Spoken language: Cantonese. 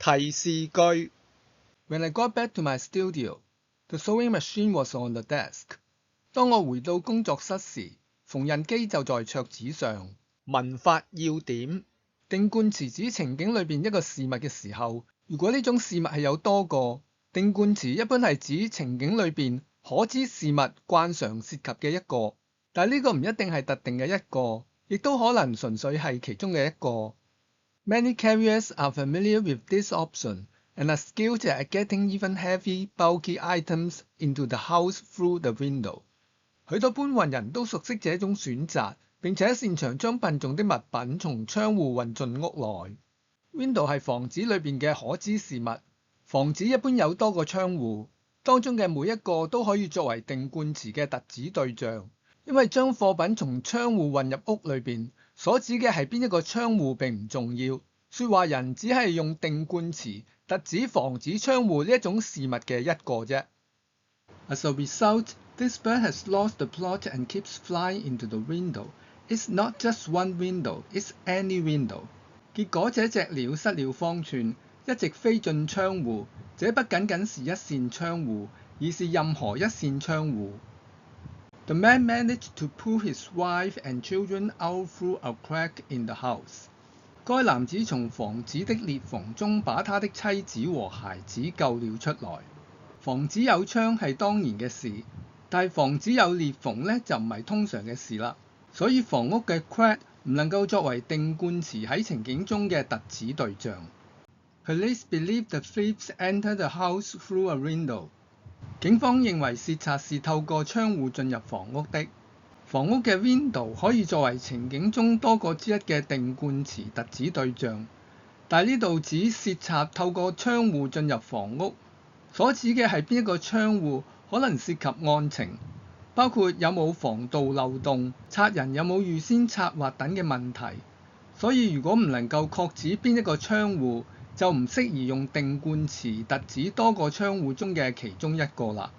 提示句 When I got back to my studio, the sewing machine was on the desk. 當我回到工作室時，縫紉機就在桌子上。文法要點定冠詞指情景裏邊一個事物嘅時候，如果呢種事物係有多個，定冠詞一般係指情景裏邊可知事物慣常涉及嘅一個，但係呢個唔一定係特定嘅一個，亦都可能純粹係其中嘅一個。Many carriers are familiar with this option and are skilled at getting even heavy, bulky items into the house through the window. 許多搬運人都熟悉這種選擇，並且擅長將笨重的物品從窗戶運進屋內。Window 係房子裏邊嘅可知事物，房子一般有多個窗戶，當中嘅每一個都可以作為定冠詞嘅特指對象，因為將貨品從窗戶運入屋裏邊，所指嘅係邊一個窗戶並唔重要，說話人只係用定冠詞特指防止窗戶呢一種事物嘅一個啫。As a result, this bird has lost the plot and keeps flying into the window. It's not just one window, it's any window. 結果這隻鳥失了方寸，一直飛進窗戶，這不僅僅是一扇窗戶，而是任何一扇窗戶。The man managed to pull his wife and children out through a crack in the house. 該男子從房子的裂縫中把他的妻子和孩子救了出來。房子有窗係當然嘅事，但係房子有裂縫呢就唔係通常嘅事啦。所以房屋嘅 crack 唔能夠作為定冠詞喺情景中嘅特指對象。Police believe the thieves entered the house through a window. 警方認為竊賊是透過窗戶進入房屋的。房屋嘅 window 可以作為情景中多個之一嘅定冠詞特指對象，但係呢度指竊賊透過窗戶進入房屋，所指嘅係邊一個窗戶，可能涉及案情，包括有冇防盜漏洞、賊人有冇預先策劃等嘅問題。所以如果唔能夠確指邊一個窗戶，就唔適宜用定冠詞特指多個窗戶中嘅其中一個啦。